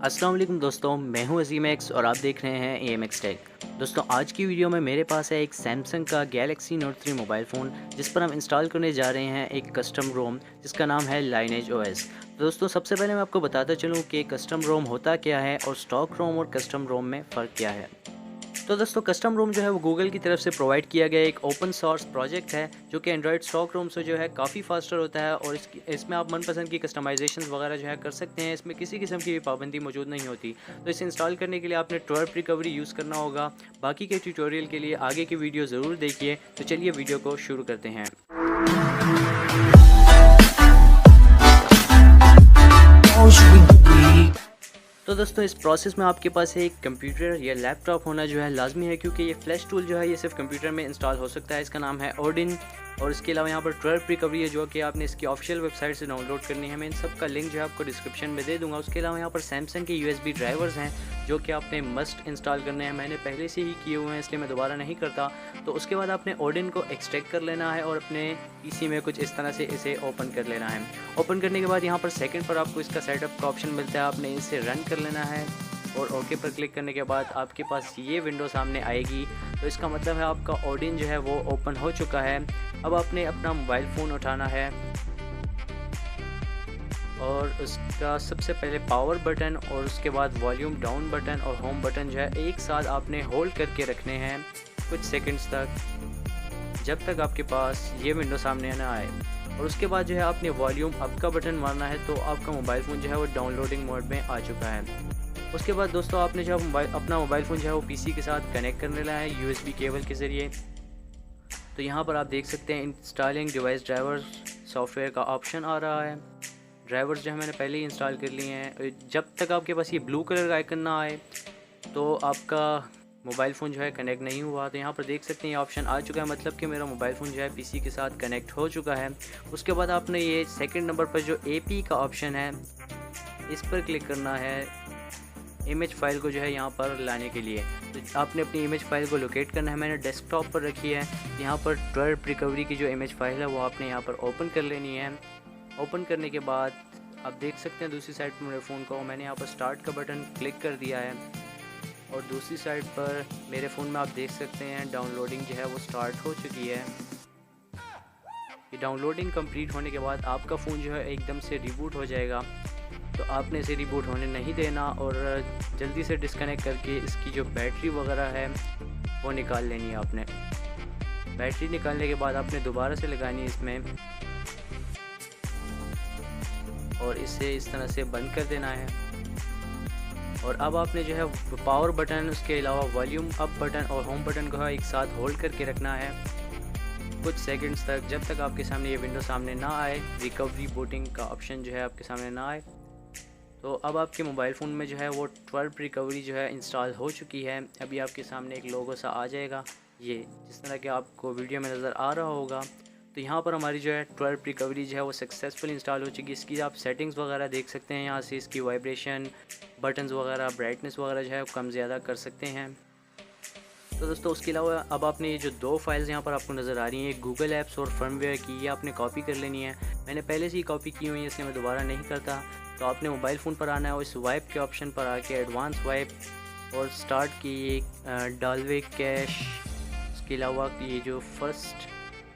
अस्सलाम वालेकुम दोस्तों, मैं हूं अज़ीम एक्स और आप देख रहे हैं AMX टेक। दोस्तों आज की वीडियो में मेरे पास है एक सैमसंग का गैलेक्सी नोट 3 मोबाइल फ़ोन, जिस पर हम इंस्टॉल करने जा रहे हैं एक कस्टम रोम जिसका नाम है लाइनेज OS। तो दोस्तों सबसे पहले मैं आपको बताता चलूं कि कस्टम रोम होता क्या है और स्टॉक रोम और कस्टम रोम में फ़र्क क्या है। तो दोस्तों कस्टम रोम जो है वो गूगल की तरफ से प्रोवाइड किया गया एक ओपन सोर्स प्रोजेक्ट है, जो कि एंड्रॉयड स्टॉक रोम से जो है काफ़ी फास्टर होता है और इसमें आप मनपसंद की कस्टमाइजेशंस वगैरह जो है कर सकते हैं। इसमें किसी किस्म की भी पाबंदी मौजूद नहीं होती। तो इसे इंस्टॉल करने के लिए आपने ट्वर्प रिकवरी यूज़ करना होगा। बाकी के ट्यूटोरियल के लिए आगे की वीडियो ज़रूर देखिए। तो चलिए वीडियो को शुरू करते हैं। तो दोस्तों इस प्रोसेस में आपके पास एक कंप्यूटर या लैपटॉप होना जो है लाजमी है, क्योंकि ये फ्लैश टूल जो है ये सिर्फ कंप्यूटर में इंस्टॉल हो सकता है। इसका नाम है ओडिन। और इसके अलावा यहाँ पर ट्वर्प रिकवरी है, जो कि आपने इसकी ऑफिशियल वेबसाइट से डाउनलोड करनी है। मैं इन सब का लिंक जो है आपको डिस्क्रिप्शन में दे दूंगा। उसके अलावा यहाँ पर सैमसंग के USB ड्राइवर्स हैं, जो कि आपने मस्ट इंस्टॉल करने हैं। मैंने पहले से ही किए हुए हैं, इसलिए मैं दोबारा नहीं करता। तो उसके बाद आपने ओडिन को एक्सट्रैक्ट कर लेना है और अपने PC में कुछ इस तरह से इसे ओपन कर लेना है। ओपन करने के बाद यहाँ पर सेकंड पर आपको इसका सेटअप का ऑप्शन मिलता है, आपने इसे रन कर लेना है और ओके पर क्लिक करने के बाद आपके पास ये विंडो सामने आएगी। तो इसका मतलब है आपका ओडिन जो है वो ओपन हो चुका है। अब आपने अपना मोबाइल फ़ोन उठाना है और उसका सबसे पहले पावर बटन और उसके बाद वॉल्यूम डाउन बटन और होम बटन जो है एक साथ आपने होल्ड करके रखने हैं कुछ सेकंड्स तक, जब तक आपके पास ये विंडो सामने ना आए। और उसके बाद जो है आपने वॉल्यूम अप का बटन मारना है, तो आपका मोबाइल फ़ोन जो है वो डाउनलोडिंग मोड में आ चुका है। उसके बाद दोस्तों आपने जो अपना मोबाइल फ़ोन जो है वो PC के साथ कनेक्ट करने लगा है USB केबल के ज़रिए। तो यहाँ पर आप देख सकते हैं इंस्टॉलिंग डिवाइस ड्राइवर्स सॉफ्टवेयर का ऑप्शन आ रहा है। ड्राइवर्स जो है मैंने पहले ही इंस्टॉल कर लिए हैं। जब तक आपके पास ये ब्लू कलर का आइकन ना आए तो आपका मोबाइल फ़ोन जो है कनेक्ट नहीं हुआ। तो यहाँ पर देख सकते हैं ये ऑप्शन आ चुका है, मतलब कि मेरा मोबाइल फ़ोन जो है PC के साथ कनेक्ट हो चुका है। उसके बाद आपने ये सेकंड नंबर पर जो AP का ऑप्शन है इस पर क्लिक करना है इमेज फ़ाइल को जो है यहाँ पर लाने के लिए। तो आपने अपनी इमेज फ़ाइल को लोकेट करना है। मैंने डेस्कटॉप पर रखी है। यहाँ पर ट्वर्प रिकवरी की जो इमेज फ़ाइल है वो आपने यहाँ पर ओपन कर लेनी है। ओपन करने के बाद आप देख सकते हैं दूसरी साइड पर मेरे फ़ोन को मैंने यहाँ पर स्टार्ट का बटन क्लिक कर दिया है और दूसरी साइड पर मेरे फ़ोन में आप देख सकते हैं डाउनलोडिंग जो है वो स्टार्ट हो चुकी है। ये डाउनलोडिंग कंप्लीट होने के बाद आपका फ़ोन जो है एकदम से रिबूट हो जाएगा। तो आपने इसे रिबूट होने नहीं देना और जल्दी से डिस्कनेक्ट करके इसकी जो बैटरी वगैरह है वो निकाल लेनी है। आपने बैटरी निकालने के बाद आपने दोबारा से लगानी है इसमें और इसे इस तरह से बंद कर देना है। और अब आपने जो है पावर बटन, उसके अलावा वॉल्यूम अप बटन और होम बटन को एक साथ होल्ड करके रखना है कुछ सेकंड्स तक, जब तक आपके सामने ये विंडो सामने ना आए, रिकवरी बूटिंग का ऑप्शन जो है आपके सामने ना आए। तो अब आपके मोबाइल फ़ोन में जो है वो ट्वर्प रिकवरी जो है इंस्टॉल हो चुकी है। अभी आपके सामने एक लोगो सा आ जाएगा, ये जिस तरह के आपको वीडियो में नज़र आ रहा होगा। तो यहाँ पर हमारी जो है ट्वर्प रिकवरी जो है वो सक्सेसफुल इंस्टॉल हो चुकी है। इसकी आप सेटिंग्स वगैरह देख सकते हैं यहाँ से, इसकी वाइब्रेशन, बटन्स वगैरह, ब्राइटनेस वगैरह जो है कम ज़्यादा कर सकते हैं। तो दोस्तों उसके अलावा अब आपने ये जो दो फाइल्स यहाँ पर आपको नज़र आ रही हैं, गूगल ऐप्स और फर्मवेयर की, ये आपने कॉपी कर लेनी है। मैंने पहले से ही कॉपी की हुई है, इसलिए मैं दोबारा नहीं करता। तो आपने मोबाइल फ़ोन पर आना है और इस वाइप के ऑप्शन पर आके एडवांस वाइप और स्टार्ट की डालवे कैश, उसके अलावा ये जो फर्स्ट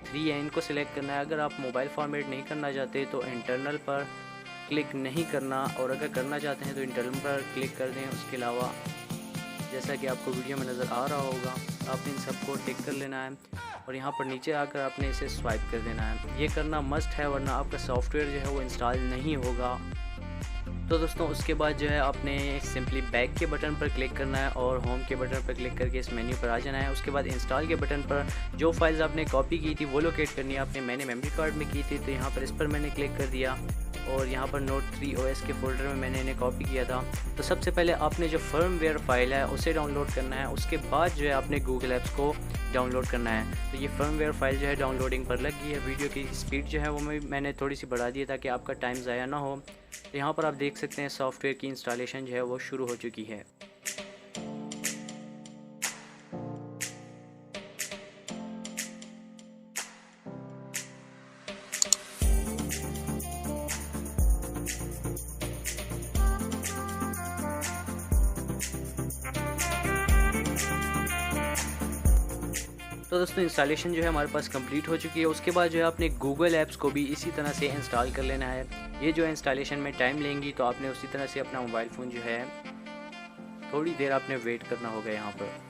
3 है इनको सिलेक्ट करना है। अगर आप मोबाइल फॉर्मेट नहीं करना चाहते तो इंटरनल पर क्लिक नहीं करना, और अगर करना चाहते हैं तो इंटरनल पर क्लिक कर दें। उसके अलावा जैसा कि आपको वीडियो में नज़र आ रहा होगा आपने इन सबको टिक कर लेना है और यहाँ पर नीचे आकर आपने इसे स्वाइप कर देना है। ये करना मस्ट है, वरना आपका सॉफ्टवेयर जो है वो इंस्टॉल नहीं होगा। तो दोस्तों उसके बाद जो है आपने सिंपली बैक के बटन पर क्लिक करना है और होम के बटन पर क्लिक करके इस मेन्यू पर आ जाना है। उसके बाद इंस्टॉल के बटन पर जो फाइल्स आपने कॉपी की थी वो लोकेट करनी है आपने। मैंने मेमोरी कार्ड में की थी, तो यहाँ पर इस पर मैंने क्लिक कर दिया और यहाँ पर नोट 3 OS के फोल्डर में मैंने इन्हें कॉपी किया था। तो सबसे पहले आपने जो फर्मवेयर फाइल है उसे डाउनलोड करना है। उसके बाद जो है आपने गूगल ऐप्स को डाउनलोड करना है। तो ये फर्मवेयर फाइल जो है डाउनलोडिंग पर लग गई है। वीडियो की स्पीड जो है वो मैंने थोड़ी सी बढ़ा दी है ताकि आपका टाइम ज़ाया ना हो। तो यहाँ पर आप देख सकते हैं सॉफ्टवेयर की इंस्टॉलेशन जो है वो शुरू हो चुकी है। तो दोस्तों इंस्टॉलेशन जो है हमारे पास कंप्लीट हो चुकी है। उसके बाद जो है आपने गूगल ऐप्स को भी इसी तरह से इंस्टॉल कर लेना है। ये जो है इंस्टॉलेशन में टाइम लेंगी, तो आपने उसी तरह से अपना मोबाइल फ़ोन जो है थोड़ी देर आपने वेट करना होगा यहाँ पर।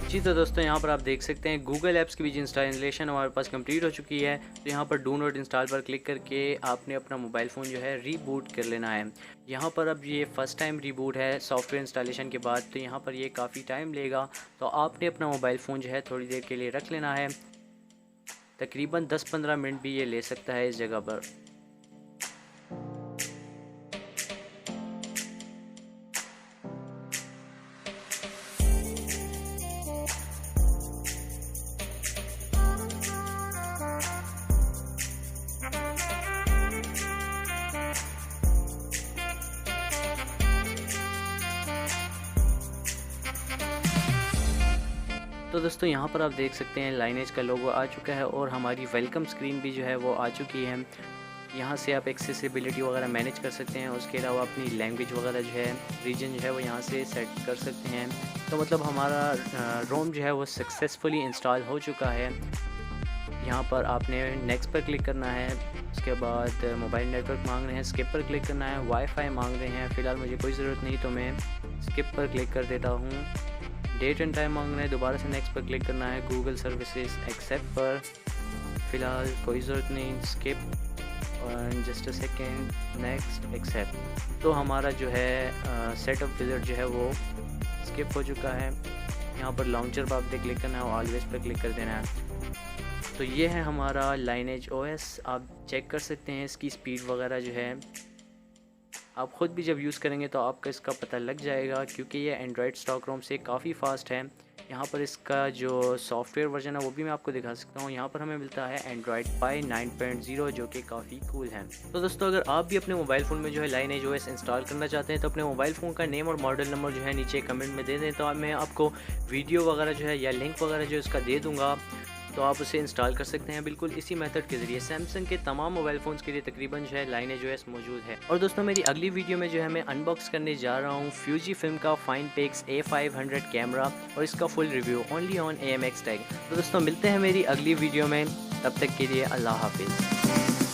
जी तो दोस्तों यहाँ पर आप देख सकते हैं गूगल ऐप्स की भी इंस्टॉलेशन हमारे पास कंप्लीट हो चुकी है। तो यहाँ पर डू नॉट इंस्टॉल पर क्लिक करके आपने अपना मोबाइल फ़ोन जो है रीबूट कर लेना है। यहाँ पर अब ये फ़र्स्ट टाइम रीबूट है सॉफ्टवेयर इंस्टॉलेशन के बाद, तो यहाँ पर ये काफ़ी टाइम लेगा। तो आपने अपना मोबाइल फ़ोन जो है थोड़ी देर के लिए रख लेना है, तकरीबन 10-15 मिनट भी ये ले सकता है इस जगह पर। तो दोस्तों यहाँ पर आप देख सकते हैं लाइनेज का लोगो आ चुका है और हमारी वेलकम स्क्रीन भी जो है वो आ चुकी है। यहाँ से आप एक्सेसिबिलिटी वगैरह मैनेज कर सकते हैं। उसके अलावा अपनी लैंग्वेज वगैरह जो है, रीजन जो है वो यहाँ से सेट कर सकते हैं। तो मतलब हमारा रोम जो है वो सक्सेसफुली इंस्टॉल हो चुका है। यहाँ पर आपने नेक्स्ट पर क्लिक करना है। उसके बाद मोबाइल नेटवर्क मांग रहे हैं, स्किप पर क्लिक करना है। वाईफाई मांग रहे हैं, फ़िलहाल मुझे कोई ज़रूरत नहीं तो मैं स्किप पर क्लिक कर देता हूँ। डेट एंड टाइम मांग रहे हैं, दोबारा से नेक्स्ट पर क्लिक करना है। गूगल सर्विसेज एक्सेप्ट पर फ़िलहाल कोई ज़रूरत नहीं, स्किप और just a second, next except. तो हमारा जो है सेट ऑफ विज़िट जो है वो स्किप हो चुका है। यहाँ पर लॉन्चर पर आपने क्लिक करना है और ऑलवेज पर क्लिक कर देना है। तो ये है हमारा लाइनेज ओएस। आप चेक कर सकते हैं इसकी स्पीड वगैरह जो है, आप ख़ुद भी जब यूज़ करेंगे तो आपको इसका पता लग जाएगा, क्योंकि ये एंड्रॉयड स्टॉक रोम से काफ़ी फ़ास्ट है। यहाँ पर इसका जो सॉफ्टवेयर वर्जन है वो भी मैं आपको दिखा सकता हूँ। यहाँ पर हमें मिलता है एंड्रॉयड पाई 9.0 जो कि काफ़ी कूल है। तो दोस्तों अगर आप भी अपने मोबाइल फ़ोन में जो है लाइनेज ओएस इंस्टॉल करना चाहते हैं तो अपने मोबाइल फ़ोन का नेम और मॉडल नंबर जो है नीचे कमेंट में दे दें, तो मैं आपको वीडियो वगैरह जो है या लिंक वगैरह जो इसका दे दूँगा, तो आप उसे इंस्टॉल कर सकते हैं बिल्कुल इसी मेथड के ज़रिए। सैमसंग के तमाम मोबाइल फ़ोन्स के लिए तकरीबन जो है लाइनेज ओएस मौजूद है। और दोस्तों मेरी अगली वीडियो में जो है मैं अनबॉक्स करने जा रहा हूँ फ्यूजी फिल्म का फाइनपिक्स A500 कैमरा और इसका full review only on AMX tag. तो दोस्तों मिलते हैं मेरी अगली वीडियो में, तब तक के लिए अल्लाह हाफिज़।